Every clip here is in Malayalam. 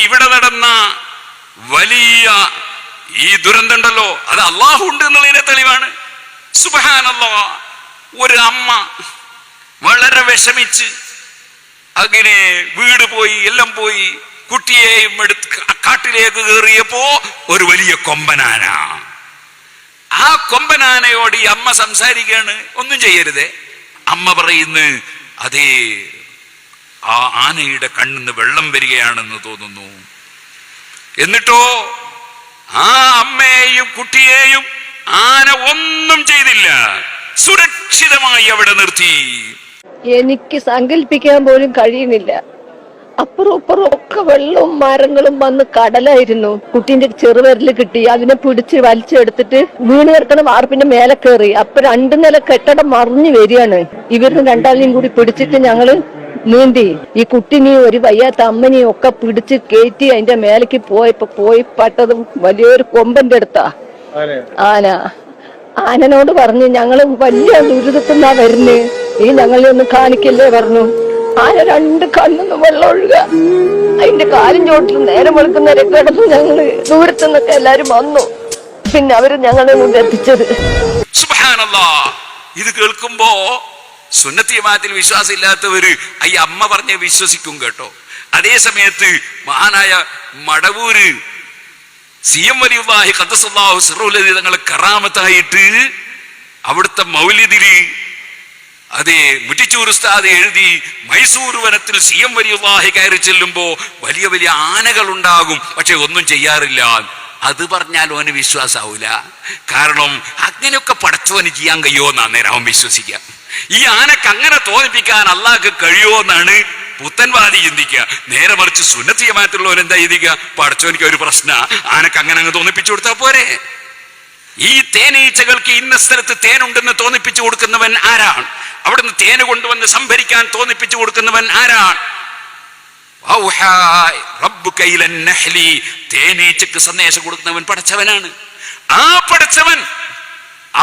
ഇവിടെ നടന്ന വലിയ ഈ ദുരന്തമുണ്ടല്ലോ, അത് അള്ളാഹു ഉണ്ട് എന്നുള്ളതിന്റെ തെളിവാണ്. സുബ്ഹാനല്ലാഹ്. ഒരു അമ്മ വളരെ വിഷമിച്ച് അങ്ങനെ വീട് പോയി, എല്ലാം പോയി, കുട്ടിയെയും എടുത്ത് കാട്ടിലേക്ക് കയറിയപ്പോ ഒരു വലിയ കൊമ്പനാന. ആ കൊമ്പനാനയോട് ഈ അമ്മ സംസാരിക്കുകയാണ്, ഒന്നും ചെയ്യരുതേ. അമ്മ പറയുന്നു, അതേ ആ ആനയുടെ കണ്ണിന്ന് വെള്ളം വരികയാണെന്ന് തോന്നുന്നു. എന്നിട്ടോ ആ അമ്മയെയും കുട്ടിയെയും ആന ഒന്നും ചെയ്തില്ല, സുരക്ഷിതമായി അവിടെ നിർത്തി. എനിക്ക് സങ്കല്പിക്കാൻ പോലും കഴിയുന്നില്ല. അപ്പുറം ഇപ്പുറം ഒക്കെ വെള്ളവും മരങ്ങളും വന്ന് കടലായിരുന്നു. കുട്ടീന്റെ ചെറുവിരല് കിട്ടി, അതിനെ പിടിച്ച് വലിച്ചെടുത്തിട്ട് വീണ് കിടക്കുന്ന വാർപ്പിന്റെ മേലെ കയറി. അപ്പൊ 2 നില കെട്ടിടം മറിഞ്ഞു വരികയാണ്. ഇവരിന് രണ്ടാളിനെയും കൂടി പിടിച്ചിട്ട് ഞങ്ങള് നീന്തി ഈ കുട്ടിനെയും ഒരു വയ്യാത്ത അമ്മനെയും ഒക്കെ പിടിച്ച് കയറ്റി അതിന്റെ മേലേക്ക് പോയി പട്ടതും വലിയൊരു കൊമ്പന്റെ അടുത്താ ആനനോട് പറഞ്ഞു, ഞങ്ങള് വലിയ ദുരിതത്തിന്നാ വരുന്നേ, ഈ ഞങ്ങളെ ഒന്ന് കാണിക്കല്ലേ പറഞ്ഞു. ആന 2 കണ്ണൊന്ന് വെള്ളം ഒഴുക, അതിന്റെ കാലും ചോട്ടിൽ നേരം വെളുക്കുന്നവരെ കിടന്നു. ഞങ്ങള് ദൂരത്തു നിന്നൊക്കെ എല്ലാരും വന്നു, പിന്നെ അവര് ഞങ്ങളെ കൊണ്ട് എത്തിച്ചത്. സുബ്ഹാനല്ലാഹ്. ഇത് കേൾക്കുമ്പോ സുന്നത്തി ജമാഅത്തിൽ വിശ്വാസം ഇല്ലാത്തവര് ഈ അമ്മ പറഞ്ഞ് വിശ്വസിക്കും കേട്ടോ. അതേ സമയത്ത് മഹാനായ മടവൂര് CM വലിയുള്ളാഹി ഖദ്ദസല്ലാഹു സിർറഹു തങ്ങളെ കറാമത്തായിട്ട് അവിടുത്തെ മൗലിദില് അതേ മുറ്റിച്ചൂർ ഉസ്താദ് എഴുതി, മൈസൂർ വനത്തിൽ CM വലിയുള്ളാഹി കയറി ചെല്ലുമ്പോ വലിയ വലിയ ആനകൾ ഉണ്ടാകും, പക്ഷെ ഒന്നും ചെയ്യാറില്ല. അത് പറഞ്ഞാൽ ഓന് വിശ്വാസാവൂല. കാരണം അങ്ങനെയൊക്കെ പടച്ചോന് ചെയ്യാൻ കഴിയുമോന്ന് അന്നേരം അവൻ വിശ്വസിക്കുക. ഈ ആനക്ക് അങ്ങനെ തോന്നിപ്പിക്കാൻ അള്ളാഹ്ക്ക് കഴിയുമോന്നാണ് പുത്തൻവാദി ചിന്തിക്കുക. നേരെ മറിച്ച് സുന്നത്തി ജമാഅത്തുള്ളവൻ എന്താ ചിന്തിക്കുക, പടച്ചോനിക്ക് ഒരു പ്രശ്ന, ആനക്ക് അങ്ങനെ അങ്ങ് തോന്നിപ്പിച്ചു കൊടുത്താൽ പോരെ. ഈ തേനീച്ചകൾക്ക് ഇന്ന സ്ഥലത്ത് തേനുണ്ടെന്ന് തോന്നിപ്പിച്ചു കൊടുക്കുന്നവൻ ആരാണ്? അവിടുന്ന് തേന് കൊണ്ടുവന്ന് സംഭരിക്കാൻ തോന്നിപ്പിച്ചു കൊടുക്കുന്നവൻ ആരാണ്? തേനീച്ചക്ക് സന്ദേശം കൊടുക്കുന്നവൻ പടച്ചവനാണ്. ആ പടച്ചവൻ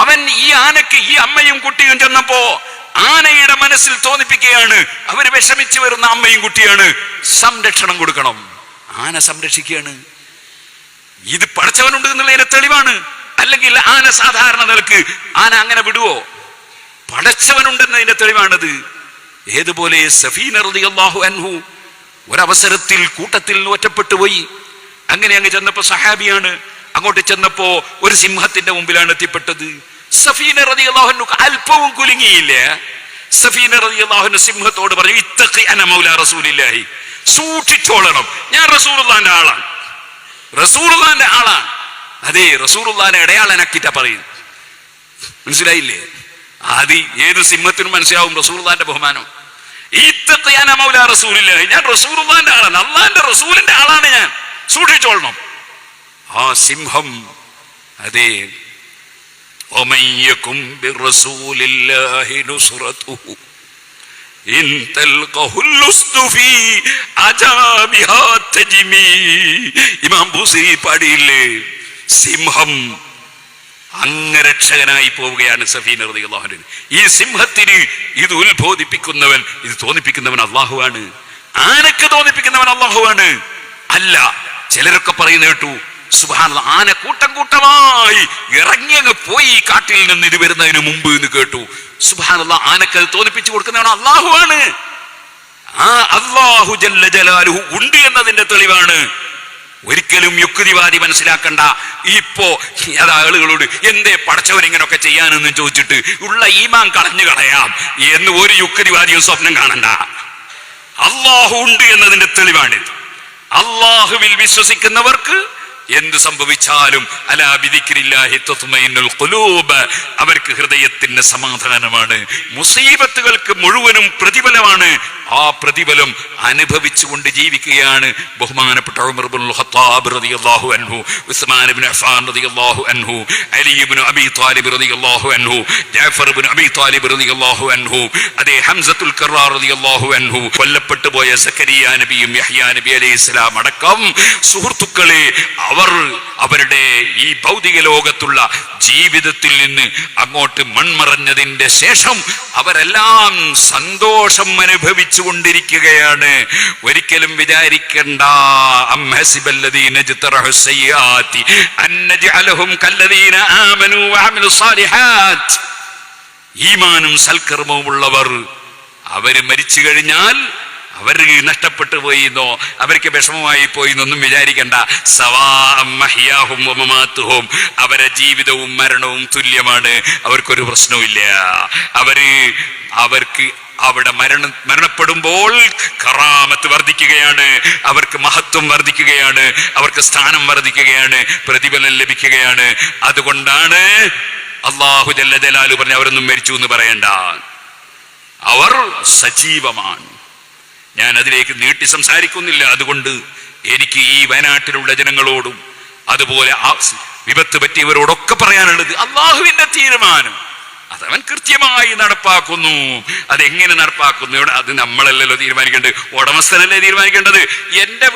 അവൻ ഈ ആനക്ക്, ഈ അമ്മയും കുട്ടിയും ചെന്നപ്പോ ആനയുടെ മനസ്സിൽ തോന്നിപ്പിക്കുകയാണ്, അവര് വിഷമിച്ചു വരുന്ന അമ്മയും കുട്ടിയാണ്, സംരക്ഷണം കൊടുക്കണം. ആന സംരക്ഷിക്കുകയാണ്. ഇത് പടച്ചവനുണ്ട് എന്നുള്ളതിന്റെ തെളിവാണ്. അല്ലെങ്കിൽ ആന സാധാരണ നിലക്ക് ആന അങ്ങനെ വിടുവോ? പടച്ചവനുണ്ടെന്നതിന്റെ തെളിവാണത്. ഏതുപോലെ സഫീന റളിയല്ലാഹു അൻഹു ഒരവസരത്തിൽ കൂട്ടത്തിൽ ഒറ്റപ്പെട്ടു പോയി. അങ്ങനെ അങ്ങ് ചെന്നപ്പോ സഹാബിയാണ്. അങ്ങോട്ട് ചെന്നപ്പോ ഒരു സിംഹത്തിന്റെ മുമ്പിലാണ് എത്തിപ്പെട്ടത്. സഫീന റളിയല്ലാഹു അൻഹു അല്പവും കുലുങ്ങിയില്ല. സഫീന റളിയല്ലാഹു അൻഹു സിംഹത്തോട് പറഞ്ഞു, ഇത്തഖി അന മൗല റസൂലില്ലാഹി, സൂക്ഷിച്ചോളണം, ഞാൻ റസൂലുള്ളാഹിന്റെ ആളാണ്, റസൂലുള്ളാഹിന്റെ ആളാണ്. അതെ, റസൂലുള്ളാഹിനെ ഇടയാളനാക്കിട്ടാ പറയുന്നത്. മനസ്സിലായില്ലേ? ആദി ഏത് സിംഹത്തിനും മനസ്സിലാവും റസൂലുള്ളാഹിന്റെ ബഹുമാനം. ഇത്തഖി അന മൗല റസൂലില്ലാഹി, ഞാൻ റസൂലുള്ളാഹിന്റെ ആളാണ്, അല്ലാഹുവിന്റെ റസൂലിന്റെ ആളാണ് ഞാൻ, സൂക്ഷിച്ചോളണം. ആ സിംഹം അതെ, ഒമയ്യകും ബിറസൂലില്ലാഹി നുസ്റതുഹു ഇൻ തൽഖഹുൽ ഉസ്തു ഫീ അജാബിഹാ തജ്മീ. ഇമാം ബൂസരി പാടിയില്ലേ, സിംഹം അംഗരക്ഷകനായി പോവുകയാണ് സഫീന റളിയല്ലാഹു അൻഹു. ഈ സിംഹത്തിന് ഇത് ഉത്ബോധിപ്പിക്കുന്നവൻ, ഇത് തോന്നിപ്പിക്കുന്നവൻ അല്ലാഹുവാണ്. ആനക്ക് തോന്നിപ്പിക്കുന്നവൻ അല്ലാഹുവാണ്. അല്ല, ചിലരൊക്കെ പറയുന്ന കേട്ടു, സുബ്ഹാനല്ലാഹ്, ആന കൂട്ടം കൂട്ടമായി ഇറങ്ങി അങ്ങ് പോയി കാട്ടിൽ നിന്ന് ഇത് വരുന്നതിന് മുമ്പ് എന്ന് കേട്ടു. സുബ്ഹാനല്ലാഹ്, ആനക്ക് അത് തോന്നിപ്പിച്ചു കൊടുക്കുന്നവൻ അല്ലാഹുവാണ്. ആ അല്ലാഹു ജല്ല ജലാലുഹു ഉണ്ട് എന്നതിന്റെ തെളിവാണ്. ഒരിക്കലും യുക്തിവാദി മനസ്സിലാക്കണ്ട. ഇപ്പോ ആളുകളോട് എന്തേ പടച്ചവൻ ഇങ്ങനെയൊക്കെ ചെയ്യാനെന്ന് ചോദിച്ചിട്ട് ഉള്ള ഈമാൻ കളഞ്ഞു കളയാം എന്ന് ഒരു യുക്തിവാദിയും സ്വപ്നം കാണണ്ട. അല്ലാഹു ഉണ്ട് എന്നതിന്റെ തെളിവാണിത്. അല്ലാഹുവിൽ വിശ്വസിക്കുന്നവർക്ക് എന്ത് സംഭവിച്ചാലും അലാ ബിദിക്രില്ലാഹി തത്മഇന്നുൽ ഖുലൂബ്, അവർക്ക് ഹൃദയത്തിന്റെ സമാധാനമാണ്. മുസീബത്തുകൾക്ക് മുഴുവനും പ്രതിഫലമാണ്. ആ പ്രതിഫലം അനുഭവിച്ചുകൊണ്ട് ജീവിക്കുകയാണ് ബഹുമാനപ്പെട്ട ഉമർ ഇബ്നുൽ ഖത്താബ് റളിയല്ലാഹു അൻഹു, ഉസ്മാൻ ഇബ്നു അഫ്ഫാൻ റളിയല്ലാഹു അൻഹു, അലി ഇബ്നു അബീ ത്വാലിബ് റളിയല്ലാഹു അൻഹു, ജഅഫർ ഇബ്നു അബീ ത്വാലിബ് റളിയല്ലാഹു അൻഹു, അതേ ഹംസത്തുൽ കറാർ റളിയല്ലാഹു അൻഹു, കൊല്ലപ്പെട്ടു പോയ സക്കരിയ നബിയും യഹ്യാ നബി അലൈഹിസ്സലാം അടക്കം സുഹൃത്തുക്കളെ, അവർ അവരുടെ ഈ ഭൗതിക ലോകത്തുള്ള ജീവിതത്തിൽ നിന്ന് അങ്ങോട്ട് മൺമറഞ്ഞതിന്റെ ശേഷം അവരെല്ലാം സന്തോഷം അനുഭവിച്ചു കൊണ്ടിരിക്കുകയാണ്. ഒരിക്കലും വിചാരിക്കണ്ട അംഹസിബല്ലദീന യജ്തറഹു സയ്യാത്തി അൻ നജഅലഹും കല്ലദീന ആമനൂ വഅമിലു സ്വാലിഹാത്ത്. ഈമാനും സൽക്കർമ്മവും ഉള്ളവർ അവര് മരിച്ചു കഴിഞ്ഞാൽ അവര് നഷ്ടപ്പെട്ടു പോയിന്നോ, അവർക്ക് വിഷമമായി പോയിന്നൊന്നും വിചാരിക്കണ്ട. സവാഅം മഹ്യാഹും വമമാതുഹും, അവരെ ജീവിതവും മരണവും തുല്യമാണ്. അവർക്കൊരു പ്രശ്നവുമില്ല. അവർക്ക് അവിടെ മരണപ്പെടുമ്പോൾ കറാമത്ത് വർദ്ധിക്കുകയാണ്, അവർക്ക് മഹത്വം വർദ്ധിക്കുകയാണ്, അവർക്ക് സ്ഥാനം വർദ്ധിക്കുകയാണ്, പ്രതിഫലം ലഭിക്കുകയാണ്. അതുകൊണ്ടാണ് അല്ലാഹു ജല്ല ജലാലു പറഞ്ഞ അവരൊന്നും മരിച്ചു എന്ന് പറയണ്ട, അവർ സജീവമാണ്. ഞാൻ അതിലേക്ക് നീട്ടി സംസാരിക്കുന്നില്ല. അതുകൊണ്ട് എനിക്ക് ഈ വയനാട്ടിലുള്ള ജനങ്ങളോടും അതുപോലെ വിപത്ത് പറ്റിയവരോടൊക്കെ പറയാനുള്ളത്, അള്ളാഹുവിന്റെ തീരുമാനം അതവൻ കൃത്യമായി നടപ്പാക്കുന്നു. അതെങ്ങനെ നടപ്പാക്കുന്നു അത് നമ്മളല്ലല്ലോ തീരുമാനിക്കേണ്ടത്, ഉടമസ്ഥനല്ലേ തീരുമാനിക്കേണ്ടത്. എന്റെ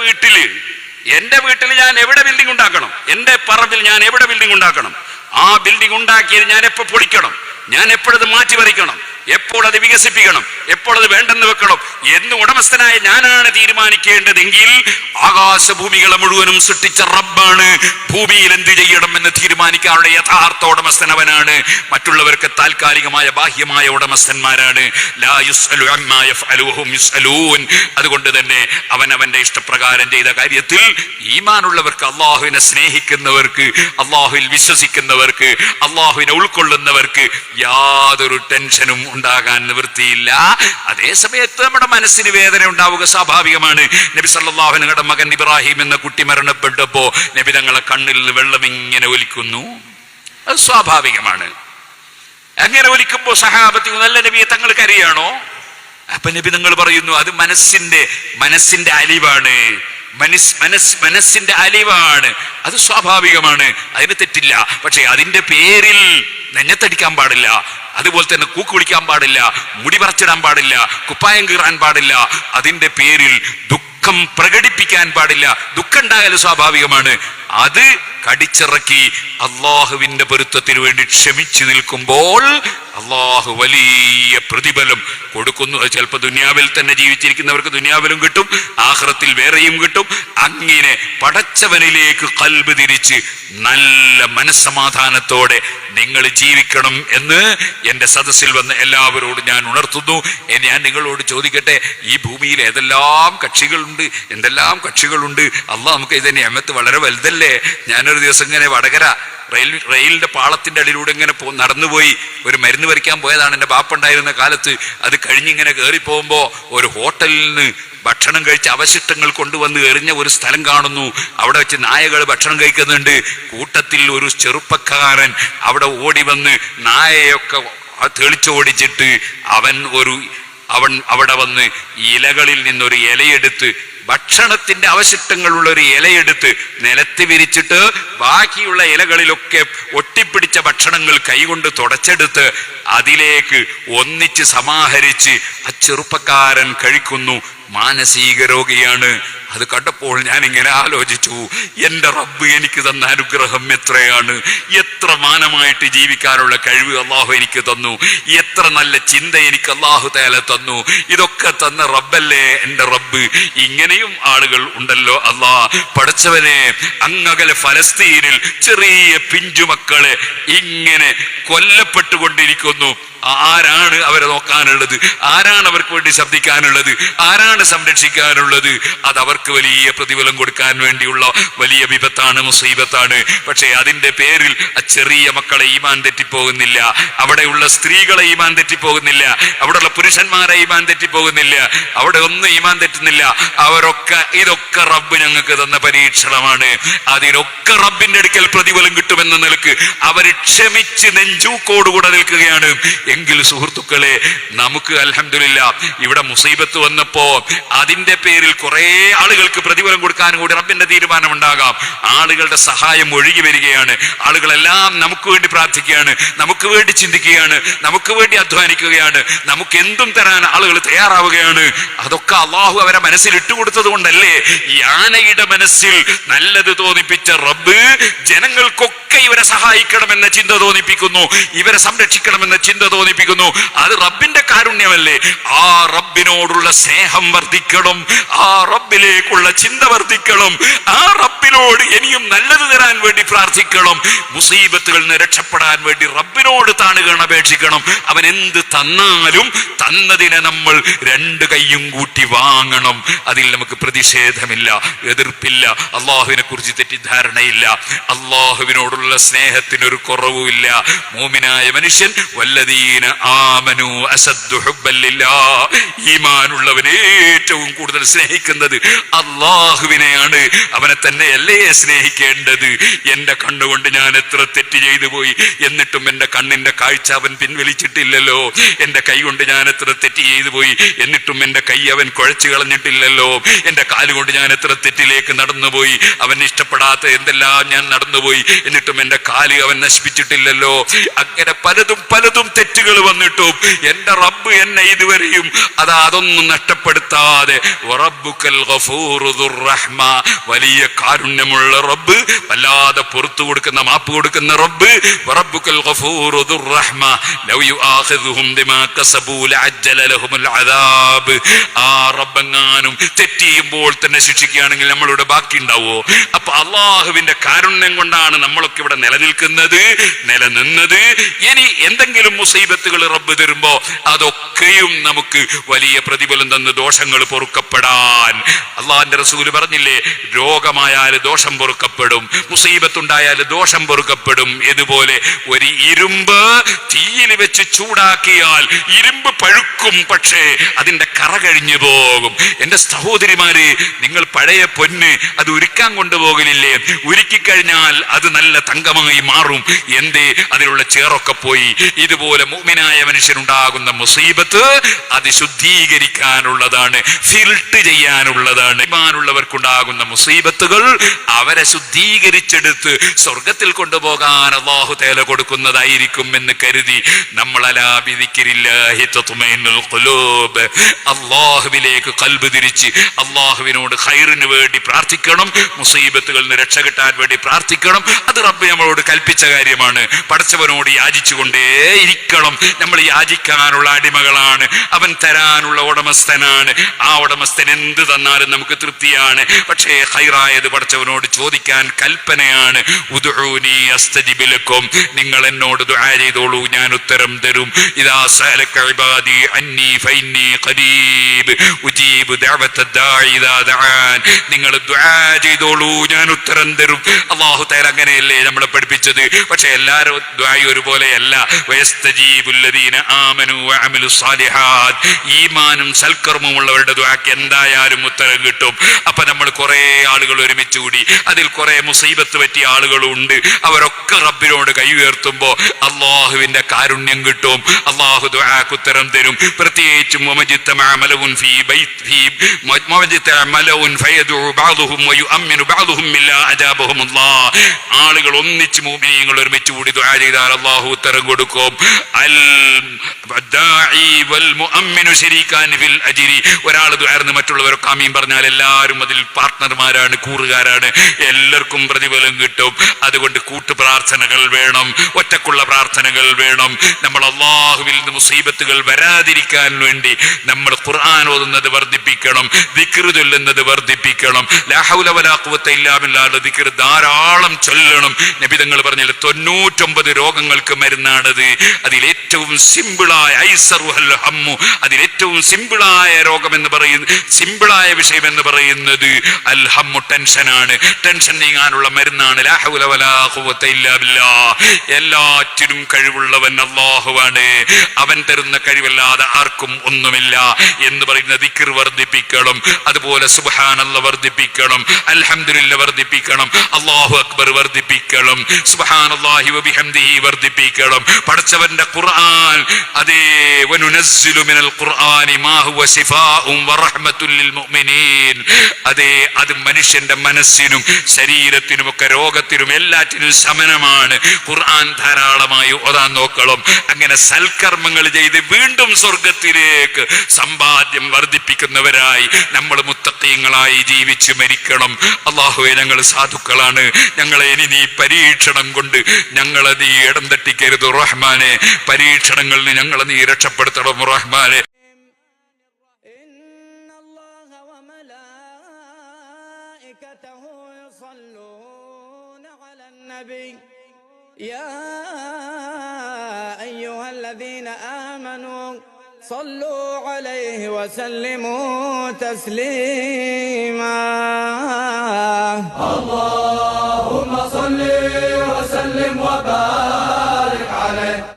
വീട്ടിൽ ഞാൻ എവിടെ ബിൽഡിംഗ് ഉണ്ടാക്കണം, എന്റെ പറമ്പിൽ ഞാൻ എവിടെ ബിൽഡിംഗ് ഉണ്ടാക്കണം, ആ ബിൽഡിംഗ് ഉണ്ടാക്കിയത് ഞാൻ എപ്പോ പൊളിക്കണം, ഞാൻ എപ്പോഴത് മാറ്റി പറിക്കണം, എപ്പോൾ അത് വികസിപ്പിക്കണം, എപ്പോൾ അത് വേണ്ടെന്ന് വെക്കണം എന്ന് ഉടമസ്ഥനായ ഞാനാണ് തീരുമാനിക്കേണ്ടതെങ്കിൽ ആകാശഭൂമികളെ മുഴുവനും സൃഷ്ടിച്ച റബ്ബാണ് ഭൂമിയിൽ എന്ത് ചെയ്യണം എന്ന് തീരുമാനിക്കാനുള്ള യഥാർത്ഥ ഉടമസ്ഥൻ അവനാണ്. മറ്റുള്ളവർക്ക് താൽക്കാലികമായ ബാഹ്യമായ ഉടമസ്ഥന്മാരാണ്. ലാ യുസ്അലു അമ്മാ യഫ്അലു വഹും യുസ്അലൂൻ. അതുകൊണ്ട് തന്നെ അവനവന്റെ ഇഷ്ടപ്രകാരം ചെയ്ത കാര്യത്തിൽ ഈമാനുള്ളവർക്ക്, അള്ളാഹുവിനെ സ്നേഹിക്കുന്നവർക്ക്, അള്ളാഹുവിൽ വിശ്വസിക്കുന്നവർക്ക്, അള്ളാഹുവിനെ ഉൾക്കൊള്ളുന്നവർക്ക് യാതൊരു ടെൻഷനും ഉണ്ടാകാൻ നിവൃത്തിയില്ല. അതേ സമയത്ത് നമ്മുടെ മനസ്സിന് വേദന ഉണ്ടാവുക സ്വാഭാവികമാണ്. നബി സല്ലല്ലാഹു അലൈഹി വസല്ലം മകൻ ഇബ്രാഹിം എന്ന കുട്ടി മരണപ്പെട്ടപ്പോ നബി തങ്ങളെ കണ്ണിൽ നിന്ന് വെള്ളം ഇങ്ങനെ ഒലിക്കുന്നു, അത് സ്വാഭാവികമാണ്. അങ്ങനെ ഒലിക്കുമ്പോ സഹാബത്ത് നല്ല നബിയെ തങ്ങൾക്ക് അറിയാണോ? അപ്പൊ നബി തങ്ങൾ പറയുന്നു, അത് മനസ്സിന്റെ അലിവാണ്, മനസ്സിന്റെ അലിവാണ്, അത് സ്വാഭാവികമാണ്, അതിന് തെറ്റില്ല. പക്ഷെ അതിന്റെ പേരിൽ നെഞ്ഞത്തടിക്കാൻ പാടില്ല, അതുപോലെ തന്നെ കൂക്ക് വിളിക്കാൻ പാടില്ല, മുടി പറിച്ചിടാൻ പാടില്ല, കുപ്പായം കീറാൻ പാടില്ല, അതിന്റെ പേരിൽ ദുഃഖം പ്രകടിപ്പിക്കാൻ പാടില്ല. ദുഃഖം ഉണ്ടായാലും സ്വാഭാവികമാണ്. അത് കടിച്ചിറക്കി അള്ളാഹുവിന്റെ പൊരുത്തത്തിന് വേണ്ടി ക്ഷമിച്ചു നിൽക്കുമ്പോൾ അള്ളാഹു വലിയ പ്രതിഫലം കൊടുക്കുന്നു. അത് ചിലപ്പോൾ ദുനിയാവിൽ തന്നെ ജീവിച്ചിരിക്കുന്നവർക്ക് ദുനിയാവിലും കിട്ടും, ആഖിറത്തിൽ വേറെയും കിട്ടും. അങ്ങനെ പടച്ചവനിലേക്ക് ഖൽബ് തിരിച്ച് നല്ല മനസ്സമാധാനത്തോടെ നിങ്ങൾ ജീവിക്കണം എന്ന് എന്റെ സദസ്സിൽ വന്ന എല്ലാവരോടും ഞാൻ ഉണർത്തുന്നു. ഞാൻ നിങ്ങളോട് ചോദിക്കട്ടെ, ഈ ഭൂമിയിൽ ഏതെല്ലാം കക്ഷികളുണ്ട്, എന്തെല്ലാം കക്ഷികളുണ്ട്. അള്ളാഹ് നമുക്ക് ഇതിന്റെ അമത്ത് വളരെ വലുതല്ലേ. ഞാനൊരു ദിവസം ഇങ്ങനെ വടകര റെയിലിന്റെ പാളത്തിന്റെ അടിയിലൂടെ ഇങ്ങനെ നടന്നുപോയി ഒരു മരുന്ന് പറിക്കാൻ പോയതാണ്. എന്റെ ബാപ്പുണ്ടായിരുന്ന കാലത്ത്. അത് കഴിഞ്ഞിങ്ങനെ കയറി പോകുമ്പോ ഒരു ഹോട്ടലിൽ നിന്ന് ഭക്ഷണം കഴിച്ച് അവശിഷ്ടങ്ങൾ കൊണ്ടുവന്ന് എറിഞ്ഞ ഒരു സ്ഥലം കാണുന്നു. അവിടെ വെച്ച് നായകൾ ഭക്ഷണം കഴിക്കുന്നുണ്ട്. കൂട്ടത്തിൽ ഒരു ചെറുപ്പക്കാരൻ അവിടെ ഓടി വന്ന് നായയൊക്കെ തെളിച്ചോടിച്ചിട്ട് അവൻ അവിടെ വന്ന് ഇലകളിൽ നിന്നൊരു ഇലയെടുത്ത്, ഭക്ഷണത്തിന്റെ അവശിഷ്ടങ്ങളുള്ള ഒരു ഇലയെടുത്ത് നിലത്ത് വിരിച്ചിട്ട് ബാക്കിയുള്ള ഇലകളിലൊക്കെ ഒട്ടിപ്പിടിച്ച ഭക്ഷണങ്ങൾ കൈകൊണ്ട് തുടച്ചെടുത്ത് അതിലേക്ക് ഒന്നിച്ച് സമാഹരിച്ച് ആ ചെറുപ്പക്കാരൻ കഴിക്കുന്നു. മാനസിക രോഗിയാണ്. അത് കണ്ടപ്പോൾ ഞാൻ ഇങ്ങനെ ആലോചിച്ചു, എന്റെ റബ്ബ് എനിക്ക് തന്ന അനുഗ്രഹം എത്രയാണ്, എത്ര മാനമായിട്ട് ജീവിക്കാനുള്ള കഴിവ് അള്ളാഹു എനിക്ക് തന്നു, എത്ര നല്ല ചിന്ത എനിക്ക് അള്ളാഹു തആല തന്നു. ഇതൊക്കെ തന്ന റബ്ബല്ലേ എന്റെ റബ്ബ്. ഇങ്ങനെയും ആളുകൾ ഉണ്ടല്ലോ. പടച്ചവനെ, അങ്ങകലെ ഫലസ്തീനിൽ ചെറിയ പിഞ്ചുമക്കളെ ഇങ്ങനെ കൊല്ലപ്പെട്ടുകൊണ്ടിരിക്കുന്നു. ആരാണ് അവരെ നോക്കാനുള്ളത്? ആരാണ് അവർക്ക് വേണ്ടി ശബ്ദിക്കാനുള്ളത്? ആരാണ് സംരക്ഷിക്കാനുള്ളത്? അത് അവർക്ക് വലിയ പ്രതിഫലം കൊടുക്കാൻ വേണ്ടിയുള്ള വലിയ വിപത്താണ്, മുസീബത്താണ്. പക്ഷേ അതിന്റെ പേരിൽ ആ ചെറിയ മക്കളെ ഈമാൻ തെറ്റിപ്പോകുന്നില്ല, അവിടെയുള്ള സ്ത്രീകളെ ഈമാൻ തെറ്റിപ്പോകുന്നില്ല, അവിടെയുള്ള പുരുഷന്മാരെ ഈമാൻ തെറ്റിപ്പോകുന്നില്ല, അവിടെ ഒന്നും ഈമാൻ തെറ്റുന്നില്ല. ഇതൊക്കെ റബ്ബ് ഞങ്ങൾക്ക് തന്ന പരീക്ഷണമാണ്. അതിനൊക്കെ റബ്ബിന്റെ അടുക്കൽ പ്രതിഫലം കിട്ടുമെന്ന നിലക്ക് അവര് ക്ഷമിച്ച് നെഞ്ചൂക്കോടുകൂടെ നിൽക്കുകയാണ്. എങ്കിൽ സുഹൃത്തുക്കളെ, നമുക്ക് അൽഹംദുലില്ലാ ഇവിടെ മുസീബത്ത് വന്നപ്പോ അതിന്റെ പേരിൽ കുറെ ആളുകൾക്ക് പ്രതിഫലം കൊടുക്കാൻ കൂടി റബ്ബിന്റെ തീരുമാനം ഉണ്ടാകാം. ആളുകളുടെ സഹായം ഒഴുകി വരികയാണ്. ആളുകളെല്ലാം നമുക്ക് വേണ്ടി പ്രാർത്ഥിക്കുകയാണ്, നമുക്ക് വേണ്ടി ചിന്തിക്കുകയാണ്, നമുക്ക് വേണ്ടി അധ്വാനിക്കുകയാണ്, നമുക്ക് എന്തും തരാൻ ആളുകൾ തയ്യാറാവുകയാണ്. അതൊക്കെ അള്ളാഹു അവരെ മനസ്സിൽ ഇട്ടുകൊടുത്തത് കൊണ്ടല്ലേ? ഈ ആനയുടെ മനസ്സിൽ നല്ലത് തോന്നിപ്പിച്ച റബ്ബ് ജനങ്ങൾക്കൊക്കെ ഇവരെ സഹായിക്കണമെന്ന ചിന്ത തോന്നിപ്പിക്കുന്നു, ഇവരെ സംരക്ഷിക്കണമെന്ന ചിന്ത തോന്നിപ്പിക്കുന്നു. അത് റബ്ബിന്റെ കാരുണ്യമല്ലേ? ആ റബ്ബിനോടുള്ള സ്നേഹം വർദ്ധിക്കണം, ആ റബ്ബിലേക്കുള്ള ചിന്ത വർദ്ധിക്കണം, ആ റബ്ബിനോട് ഇനിയും നല്ലത് തരാൻ വേണ്ടി പ്രാർത്ഥിക്കണം, മുസീബത്തുകളിൽ നിന്ന് രക്ഷപ്പെടാൻ വേണ്ടി റബ്ബിനോട് താണുകയാണ് അപേക്ഷിക്കണം. അവൻ എന്ത് തന്നാലും തന്നതിനെ നമ്മൾ രണ്ട് കൈയും കൂട്ടി വാങ്ങണം. അതിൽ നമുക്ക് പ്രതിഷേധമില്ല, എതിർപ്പില്ല, അള്ളാഹുവിനെ കുറിച്ച് തെറ്റിദ്ധാരണയില്ല, അള്ളാഹുവിനോടുള്ള സ്നേഹത്തിനൊരു കുറവുമില്ല. മോമിനായ മനുഷ്യൻ വല്ലദീന ആമനു അസദ്ദു ഹുബ്ബൻ ലില്ലാഹ്, ഈമാനുള്ളവൻ ഏറ്റവും കൂടുതൽ സ്നേഹിക്കുന്നത് അള്ളാഹുവിനെയാണ്. അവനെ തന്നെയല്ലേ സ്നേഹിക്കേണ്ടത്? എന്റെ കണ്ണുകൊണ്ട് ഞാൻ എത്ര തെറ്റ് ചെയ്തു പോയി, എന്നിട്ടും എന്റെ കണ്ണിന്റെ കാഴ്ച അവൻ പിൻവലിച്ചിട്ടില്ലല്ലോ. എന്റെ കൈ കൊണ്ട് ഞാൻ എത്ര തെറ്റ് ചെയ്തു പോയി, എന്നിട്ടും എന്റെ കൈ അവൻ കുഴച്ചു കളഞ്ഞിട്ടില്ലല്ലോ. എന്റെ കാലുകൊണ്ട് ഞാൻ എത്ര തെറ്റിലേക്ക് നടന്നുപോയി, അവൻ ഇഷ്ടപ്പെടാത്ത എന്തെല്ലാം ഞാൻ നടന്നുപോയി, എന്നിട്ടും എന്റെ കാല് അവൻ നശിപ്പിച്ചിട്ടില്ലല്ലോ. അങ്ങനെ പലതും പലതും തെറ്റുകൾ വന്നിട്ടും എന്റെ റബ്ബ് എന്നെ ഇതുവരെയും അതൊന്നും നഷ്ടപ്പെടുത്താതെ വലിയ കാരുണ്യമുള്ള റബ്ബ്, വല്ലാതെ പുറത്തു കൊടുക്കുന്ന മാപ്പ് കൊടുക്കുന്ന റബ്ബ്. ആ റബ്ബെങ്ങാനും തെറ്റിയുമ്പോൾ തന്നെ ശിക്ഷിക്കുകയാണെങ്കിൽ നമ്മളിവിടെ ബാക്കി ഉണ്ടാവോ? അപ്പൊ അള്ളാഹുവിന്റെ കാരുണ്യം കൊണ്ടാണ് നമ്മളൊക്കെ ഇവിടെ നിലനിന്നത്. ഇനി എന്തെങ്കിലും മുസീബത്തുകൾ റബ്ബ് തരുമ്പോ അതൊക്കെയും നമുക്ക് വലിയ പ്രതിഫലം തന്ന് ദോഷങ്ങൾ പൊറുക്കപ്പെടാൻ അള്ളാഹിന്റെ റസൂല് പറഞ്ഞില്ലേ, രോഗമായാൽ ദോഷം പൊറുക്കപ്പെടും, മുസീബത്തുണ്ടായാൽ ദോഷം പൊറുക്കപ്പെടും. ഇതുപോലെ ഒരു ഇരുമ്പ് തീയിൽ വെച്ച് ചൂടാക്കിയാൽ ഇരുമ്പ് പഴുക്കും, പക്ഷേ അതിന്റെ കറ കഴിഞ്ഞു പോകും. എന്റെ സഹോദരിമാര്, നിങ്ങൾ പഴയ പൊന്ന് അത് ഉരുക്കാൻ കൊണ്ടുപോകലില്ലേ? ഉരുക്കിക്കഴിഞ്ഞാൽ അത് നല്ല തങ്കമായി മാറും. എന്തേ? അതിലുള്ള ചേറൊക്കെ പോയി. ഇതുപോലെ മുഅ്മിനായ മനുഷ്യനുണ്ടാകുന്ന മുസീബത്ത് അത് ശുദ്ധീകരിക്കാനുള്ളതാണ്, ഫിൽട്ട് ചെയ്യാനുള്ളതാണ്. ഈമാനുള്ളവർക്കുണ്ടാകുന്ന മുസീബത്തുകൾ അവരെ ശുദ്ധീകരിച്ചെടുത്ത് സ്വർഗത്തിൽ കൊണ്ടുപോകാൻ അല്ലാഹു തആല കൊടുക്കുന്നതായിരിക്കും എന്ന് കരുതി നമ്മൾ അലാ ബിദിക്രില്ലാഹി തത്മഇന്നുൽ ഖുലൂബ്, അല്ലാഹുവിലേക്ക് ഖൽബ് തിരിച്ച് അല്ലാഹുവിനോട് ഖൈറിന് വേണ്ടി പ്രാർത്ഥിക്കണം, മുസീബത്തുകളിൽ നിന്ന് രക്ഷ കിട്ടാൻ വേണ്ടി പ്രാർത്ഥിക്കണം. അത് റബ്ബ് നമ്മളോട് കൽപ്പിച്ച കാര്യമാണ്. പടച്ചവനോട് യാചിച്ചുകൊണ്ടേയിരിക്കണം. നമ്മൾ യാചിക്കാനുള്ള അടിമകളാണ്, അവൻ തരാനുള്ള ഉടമസ്ഥനാണ്. ആ ഉടമസ്ഥൻ എന്ത് തന്നാലും നമുക്ക് തൃപ്തിയാണ്. പക്ഷേ ഖൈറായത് പടച്ചവനോട് ചോദിക്കാൻ കൽപ്പനയാണ്. ഉദ്ഉനി അസ്തജിബ് ലക്കും, നിങ്ങൾ എന്നോട് ദുആ ചെയ്തോളൂ, ഞാൻ ഉത്തരം തരും. ഇദാ സഅലക ഇബാദി അന്നി ഫഇന്നി ഖരീബ് ഉജീബു ദഅവത ദാഇ ഇദാ ദഅൻ, നിങ്ങൾ ദുആ ചെയ്തോളൂ, ഞാൻ ഉത്തരം തരും. അല്ലാഹു തആല അങ്ങനെയല്ലേ നമ്മളെ പഠിപ്പിച്ചത്. പക്ഷേ എല്ലാവരും ദുആ ഒരുപോലെയല്ല. വയസ്തജീബുല്ലദീന ആമനു വഅമിലുസ് സാലിഹാത്ത്, ഈമാനും സൽക്കർമ്മമുള്ളവരുടെ ദുആക്ക് എന്തായാലും ഉത്തരം കിട്ടും. അപ്പൊ നമ്മൾ കുറെ ആളുകൾ ഒരുമിച്ച് കൂടി, അതിൽ കുറെ മുസീബത്ത് പറ്റിയ ആളുകളുണ്ട്. അവരൊക്കെ റബ്ബിനോട് കൈ ഉയർത്തുമ്പോ അള്ളാഹുവിന്റെ കാരുണ്യം കിട്ടും, അള്ളാഹു ദുആക്ക് ഉത്തരം തരും. പ്രത്യേകിച്ചും ആളുകൾ ഒന്നിച്ച് മുഅ്മിനീങ്ങൾ ഒരുമിച്ച് കൂടി ദുആ ചെയ്താൽ അള്ളാഹു ഉത്തരം കൊടുക്കും. ഒരാൾ ദുആർന്ന് മറ്റുള്ളവരൊക്കെ ആമീൻ പറഞ്ഞാൽ എല്ലാവരും അതിൽ പാർട്ട്ണർമാരാണ്, കൂറുകാരാണ്, എല്ലാവർക്കും പ്രതിഫലം കിട്ടും. അതുകൊണ്ട് കൂട്ടുപ്രാർത്ഥനകൾ വേണം, ഒറ്റക്കുള്ള പ്രാർത്ഥനകൾ വേണം. നമ്മൾ അള്ളാഹുവിൽ നിന്ന് മുസീബത്തുകൾ വരാതിരിക്കാൻ വേണ്ടി നമ്മൾ ഖുർആൻ ഓതുന്നത് വർദ്ധിപ്പിക്കണം, ദിക്ർ ചൊല്ലുന്നത് വർദ്ധിപ്പിക്കണം. ലാ ഹൗല വലാ ഖുവത ഇല്ലാ ബില്ലാഹ് ദിക്ർ ധാരാളം ചൊല്ലണം. നബി തങ്ങൾ പറഞ്ഞില്ല 99 രോഗങ്ങൾക്ക് മരുന്നാണത്. അതിലേറ്റവും സിമ്പിളായ അതിലേറ്റവും സിമ്പിളായ രോഗം എന്ന് പറയുന്നത്, സിമ്പിളായ വിഷയം എന്ന് പറയുന്നത് അൽ ഹമ്മു, ടെൻഷനാണ്. ടെൻഷൻ നീങ്ങാനുള്ള മരുന്നാണ് ലാ ഹൗല വലാ ഖുവത ഇല്ലാ ബില്ലാഹ്. എല്ലാറ്റിനും കഴിവുള്ളവൻ അല്ലാഹുവാണ്, അവൻ തരുന്ന കഴിവല്ലാതെ ആർക്കും ഒന്നുമില്ല എന്ന് പറയുന്ന ദിക്ർ വർദ്ധിപ്പിക്കണം. അതുപോലെ സുബ്ഹാനല്ലാഹ് വർദ്ധിപ്പിക്കണം, അൽഹംദുലില്ലാഹ് വർദ്ധിപ്പിക്കണം, അല്ലാഹു അക്ബർ വർദ്ധിപ്പിക്കണം, സുബ്ഹാനല്ലാഹി വബിഹംദിഹി വർദ്ധിപ്പിക്കണം. പടച്ചവന്റെ ഖുർആൻ, അതേ വനുനസ്സിലു മിനൽ ഖുർആനി മാ ഹുവ ശിഫാ വശിഫാഉം വറഹ്മത്തുൽ ലിൽ മുഅ്മിനീൻ. അതേ, അത് മനുഷ്യന്റെ മനസ്സിനും ശരീരത്തിനുമൊക്കെ രോഗത്തിനും എല്ലാറ്റിനും ശമനമാണ്. ഖുർആൻ ധാരാളമായി ഓതാൻ നോക്കണം. അങ്ങനെ സൽക്കർമ്മങ്ങൾ ചെയ്ത് വീണ്ടും സ്വർഗത്തിലേക്ക് സമ്പാദ്യം വർദ്ധിപ്പിക്കുന്നവരായി നമ്മൾ മുത്തഖീങ്ങളായി ജീവിച്ച് മരിക്കണം. അല്ലാഹുവേ, ഞങ്ങൾ സാധുക്കളാണ്. ഞങ്ങളെ ഇനി നീ പരീക്ഷണം കൊണ്ട് ഞങ്ങളെ നീ ഇടം തട്ടിക്കരുത് റഹ്മാനെ. പരീക്ഷണങ്ങളിൽ നിന്ന് ഞങ്ങളെ നീ രക്ഷപ്പെടുത്തണം റഹ്മാനെ. يا أيها الذين آمنوا صلوا عليه وسلموا تسليما. اللهم صل وسلم وبارك عليه.